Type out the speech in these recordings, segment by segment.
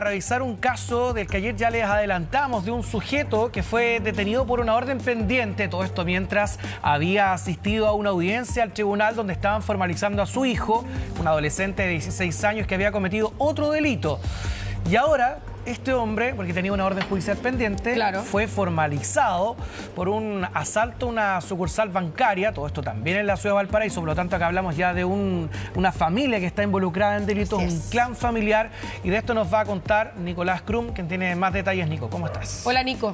Revisar un caso del que ayer ya les adelantamos, de un sujeto que fue detenido por una orden pendiente. Todo esto mientras había asistido a una audiencia al tribunal donde estaban formalizando a su hijo, un adolescente de 16 años que había cometido otro delito. Y ahora este hombre, porque tenía una orden judicial pendiente, fue formalizado por un asalto a una sucursal bancaria. Todo esto también en la ciudad de Valparaíso. Por lo tanto, acá hablamos ya de una familia que está involucrada en delitos, un clan familiar. Y de esto nos va a contar Nicolás Krum, quien tiene más detalles. Nico, ¿cómo estás? Hola, Nico.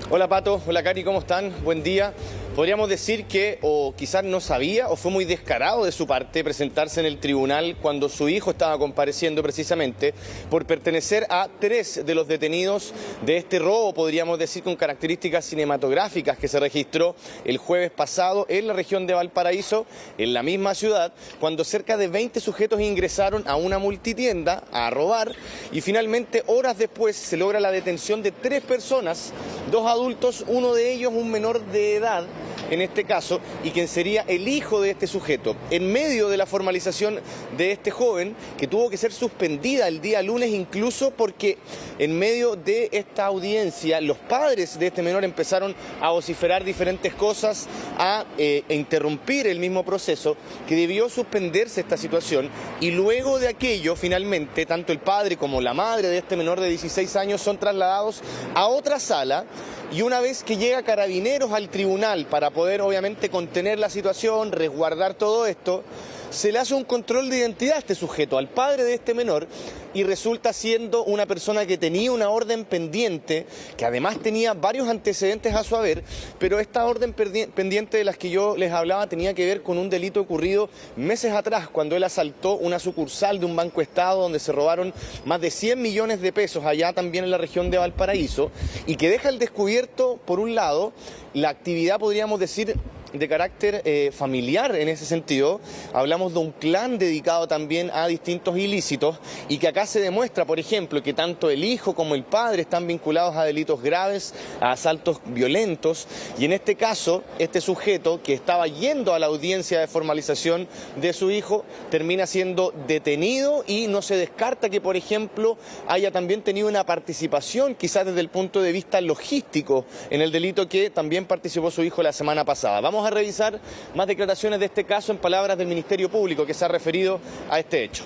Hola, Pato. Hola, Cari. ¿Cómo están? Buen día. Podríamos decir que o quizás no sabía o fue muy descarado de su parte presentarse en el tribunal cuando su hijo estaba compareciendo precisamente por pertenecer a 3 de los detenidos de este robo, podríamos decir con características cinematográficas, que se registró el jueves pasado en la región de Valparaíso, en la misma ciudad, cuando cerca de 20 sujetos ingresaron a una multitienda a robar y finalmente horas después se logra la detención de 3 personas, 2 adultos, uno de ellos un menor de edad, en este caso, y quien sería el hijo de este sujeto. En medio de la formalización de este joven, que tuvo que ser suspendida el día lunes incluso porque en medio de esta audiencia los padres de este menor empezaron a vociferar diferentes cosas, a interrumpir el mismo proceso, que debió suspenderse esta situación, y luego de aquello finalmente tanto el padre como la madre de este menor de 16 años son trasladados a otra sala. Y una vez que llega Carabineros al tribunal para poder obviamente contener la situación, resguardar todo esto, se le hace un control de identidad a este sujeto, al padre de este menor, y resulta siendo una persona que tenía una orden pendiente, que además tenía varios antecedentes a su haber, pero esta orden pendiente de las que yo les hablaba tenía que ver con un delito ocurrido meses atrás, cuando él asaltó una sucursal de un Banco Estado donde se robaron más de 100 millones de pesos, allá también en la región de Valparaíso, y que deja al descubierto, por un lado, la actividad, podríamos decir, de carácter familiar en ese sentido. Hablamos de un clan dedicado también a distintos ilícitos y que acá se demuestra, por ejemplo, que tanto el hijo como el padre están vinculados a delitos graves, a asaltos violentos, y en este caso, este sujeto que estaba yendo a la audiencia de formalización de su hijo termina siendo detenido y no se descarta que, por ejemplo, haya también tenido una participación, quizás desde el punto de vista logístico, en el delito que también participó su hijo la semana pasada. Vamos a revisar más declaraciones de este caso en palabras del Ministerio Público, que se ha referido a este hecho.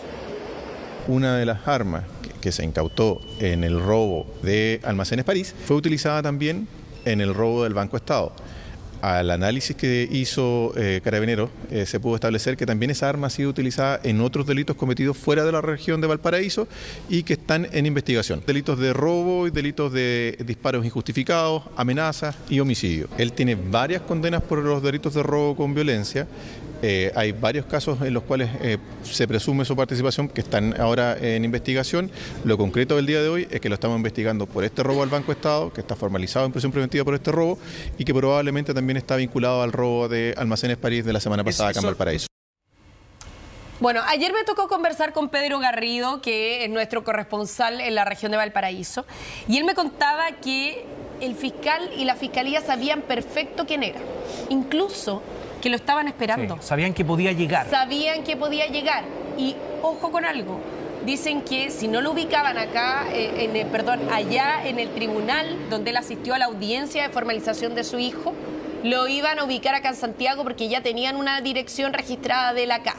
Una de las armas que se incautó en el robo de Almacenes París fue utilizada también en el robo del Banco Estado. Al análisis que hizo Carabineros, se pudo establecer que también esa arma ha sido utilizada en otros delitos cometidos fuera de la región de Valparaíso y que están en investigación. Delitos de robo y delitos de disparos injustificados, amenazas y homicidio. Él tiene varias condenas por los delitos de robo con violencia. Hay varios casos en los cuales se presume su participación que están ahora en investigación. Lo concreto del día de hoy es que lo estamos investigando por este robo al Banco Estado, que está formalizado en prisión preventiva por este robo y que probablemente también está vinculado al robo de Almacenes París de la semana pasada acá en Valparaíso. Bueno, ayer me tocó conversar con Pedro Garrido, que es nuestro corresponsal en la región de Valparaíso, y él me contaba que el fiscal y la fiscalía sabían perfecto quién era, incluso que lo estaban esperando. Sí, sabían que podía llegar. Sabían que podía llegar. Y ojo con algo, dicen que si no lo ubicaban acá, allá en el tribunal donde él asistió a la audiencia de formalización de su hijo, lo iban a ubicar acá en Santiago porque ya tenían una dirección registrada de él acá.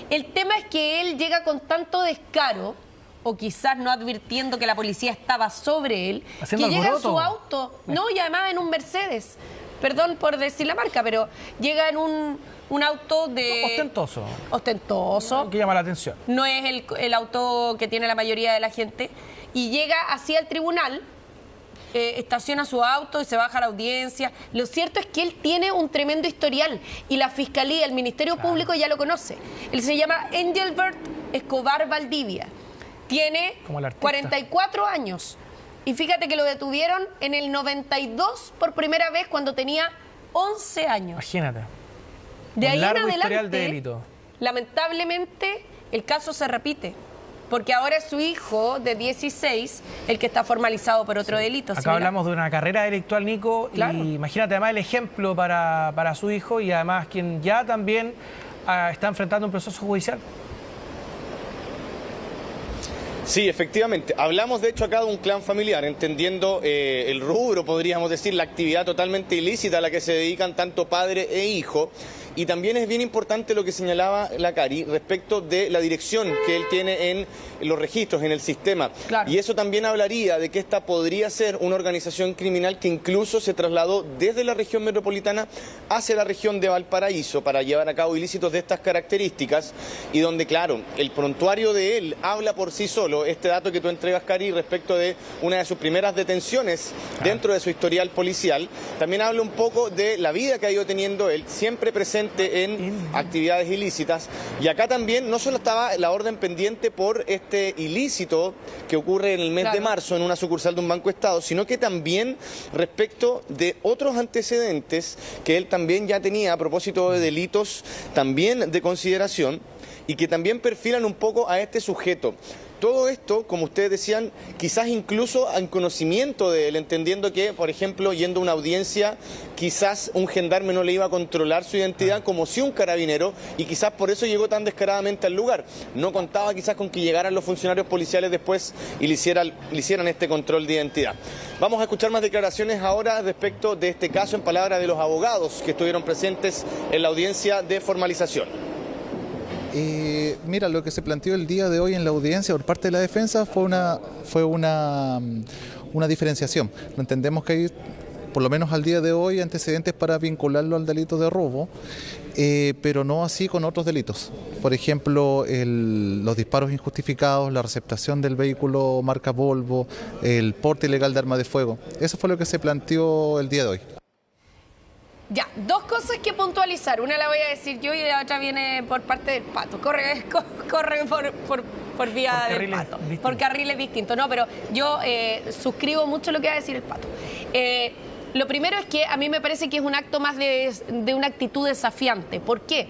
El tema es que él llega con tanto descaro, o quizás no advirtiendo que la policía estaba sobre él, haciendo que llega en alboroto. su auto, no, y además en un Mercedes. Perdón por decir la marca, pero llega en un auto de... Ostentoso. Ostentoso. Que llama la atención. No es el auto que tiene la mayoría de la gente. Y llega hacia el tribunal, estaciona su auto y se baja a la audiencia. Lo cierto es que él tiene un tremendo historial y la Fiscalía, el Ministerio Público ya lo conoce. Él se llama Engelbert Escobar Valdivia. Tiene 44 años. Y fíjate que lo detuvieron en el 92 por primera vez cuando tenía 11 años. Imagínate. De ahí en historial de adelante, delito. lamentablemente, el caso se repite. Porque ahora es su hijo de 16 el que está formalizado por otro delito. Acá hablamos de una carrera delictual, Nico, claro. Y imagínate además el ejemplo para su hijo y además quien ya también está enfrentando un proceso judicial. Sí, efectivamente. Hablamos de hecho acá de un clan familiar, entendiendo el rubro, podríamos decir, la actividad totalmente ilícita a la que se dedican tanto padre e hijo. Y también es bien importante lo que señalaba la Cari respecto de la dirección que él tiene en los registros, en el sistema. Claro. Y eso también hablaría de que esta podría ser una organización criminal que incluso se trasladó desde la región metropolitana hacia la región de Valparaíso para llevar a cabo ilícitos de estas características y donde, claro, el prontuario de él habla por sí solo. Este dato que tú entregas, Cari, respecto de una de sus primeras detenciones dentro de su historial policial, también habla un poco de la vida que ha ido teniendo él, siempre presente en actividades ilícitas. Y acá también no solo estaba la orden pendiente por este ilícito que ocurre en el mes de marzo en una sucursal de un Banco Estado, sino que también respecto de otros antecedentes que él también ya tenía a propósito de delitos también de consideración y que también perfilan un poco a este sujeto. Todo esto, como ustedes decían, quizás incluso en conocimiento de él, entendiendo que, por ejemplo, yendo a una audiencia, quizás un gendarme no le iba a controlar su identidad como si un carabinero, y quizás por eso llegó tan descaradamente al lugar. No contaba quizás con que llegaran los funcionarios policiales después y le hicieran este control de identidad. Vamos a escuchar más declaraciones ahora respecto de este caso en palabras de los abogados que estuvieron presentes en la audiencia de formalización. Mira, lo que se planteó el día de hoy en la audiencia por parte de la defensa fue una diferenciación. No entendemos que hay, por lo menos al día de hoy, antecedentes para vincularlo al delito de robo, pero no así con otros delitos. Por ejemplo, los disparos injustificados, la receptación del vehículo marca Volvo, el porte ilegal de arma de fuego. Eso fue lo que se planteó el día de hoy. Ya, dos cosas que puntualizar. Una la voy a decir yo y la otra viene por parte del Pato. Corre por vía del Pato. Por carriles distintos. No, pero yo suscribo mucho lo que va a decir el Pato. Lo primero es que a mí me parece que es un acto más de una actitud desafiante. ¿Por qué?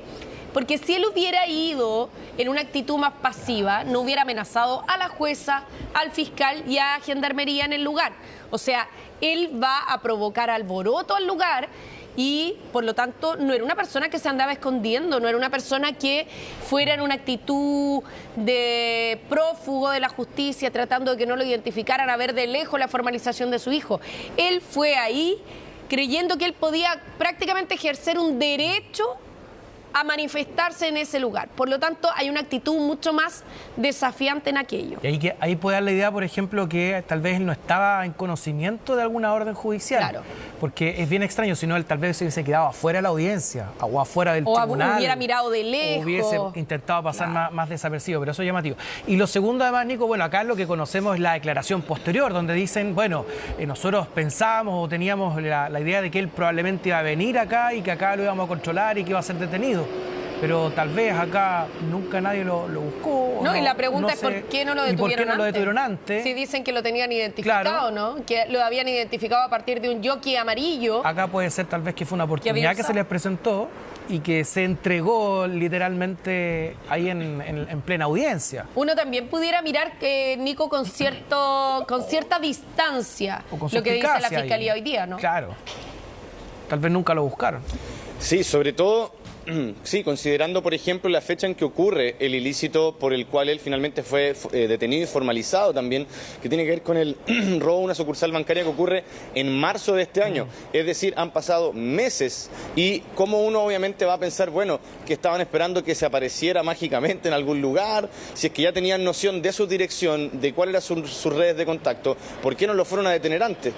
Porque si él hubiera ido en una actitud más pasiva, no hubiera amenazado a la jueza, al fiscal y a Gendarmería en el lugar. O sea, él va a provocar alboroto al lugar y, por lo tanto, no era una persona que se andaba escondiendo, no era una persona que fuera en una actitud de prófugo de la justicia, tratando de que no lo identificaran, a ver de lejos la formalización de su hijo. Él fue ahí creyendo que él podía prácticamente ejercer un derecho a manifestarse en ese lugar. Por lo tanto, hay una actitud mucho más desafiante en aquello. Y ahí puede dar la idea, por ejemplo, que tal vez él no estaba en conocimiento de alguna orden judicial. Claro. Porque es bien extraño, si no, él tal vez se hubiese quedado afuera de la audiencia o afuera del tribunal. O hubiera mirado de lejos. O hubiese intentado pasar más desapercibido, pero eso es llamativo. Y lo segundo, además, Nico, bueno, acá lo que conocemos es la declaración posterior, donde dicen, bueno, nosotros pensábamos o teníamos la idea de que él probablemente iba a venir acá y que acá lo íbamos a controlar y que iba a ser detenido. Pero tal vez acá nunca nadie lo buscó. No, y la pregunta es por qué no lo detuvieron antes. Si dicen que lo tenían identificado, claro, ¿no? Que lo habían identificado a partir de un jockey amarillo. Acá puede ser tal vez que fue una oportunidad que se les presentó y que se entregó literalmente ahí en plena audiencia. Uno también pudiera mirar, Nico, con cierta distancia lo que dice la Fiscalía hoy día, ¿no? Claro. Tal vez nunca lo buscaron. Sí, sobre todo... Sí, considerando, por ejemplo, la fecha en que ocurre el ilícito por el cual él finalmente fue detenido y formalizado también, que tiene que ver con el robo de una sucursal bancaria que ocurre en marzo de este año. Es decir, han pasado meses y como uno obviamente va a pensar, bueno, que estaban esperando que se apareciera mágicamente en algún lugar, si es que ya tenían noción de su dirección, de cuáles eran sus redes de contacto, ¿por qué no lo fueron a detener antes?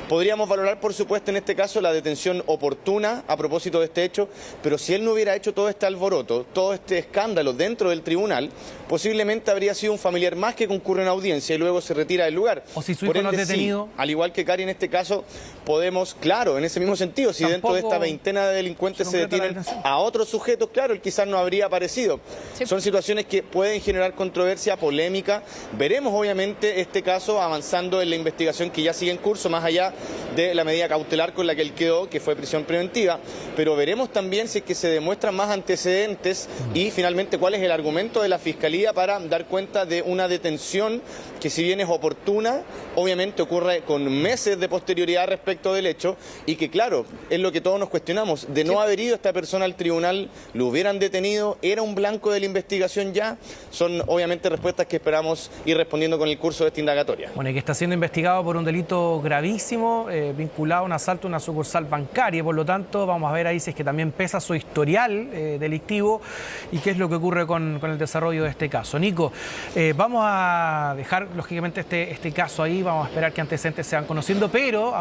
Podríamos valorar, por supuesto, en este caso la detención oportuna a propósito de este hecho, pero si él no hubiera hecho todo este alboroto, todo este escándalo dentro del tribunal, posiblemente habría sido un familiar más que concurre en audiencia y luego se retira del lugar. O si su hijo no es detenido. Sí, al igual que Cari, en este caso, podemos, claro, en ese mismo sentido, si dentro de esta veintena de delincuentes se detienen a otros sujetos, claro, él quizás no habría aparecido. Sí. Son situaciones que pueden generar controversia, polémica. Veremos, obviamente, este caso avanzando en la investigación que ya sigue en curso, más allá de la medida cautelar con la que él quedó, que fue prisión preventiva, pero veremos también si es que se demuestran más antecedentes y finalmente cuál es el argumento de la Fiscalía para dar cuenta de una detención que, si bien es oportuna, obviamente ocurre con meses de posterioridad respecto del hecho y que, claro, es lo que todos nos cuestionamos, de no haber ido esta persona al tribunal, lo hubieran detenido, era un blanco de la investigación ya. Son obviamente respuestas que esperamos ir respondiendo con el curso de esta indagatoria. Bueno, y que está siendo investigado por un delito gravísimo, vinculado a un asalto a una sucursal bancaria. Por lo tanto, vamos a ver ahí si es que también pesa su historial delictivo y qué es lo que ocurre con el desarrollo de este caso. Nico, vamos a dejar lógicamente este caso ahí, vamos a esperar que antecedentes se van conociendo, pero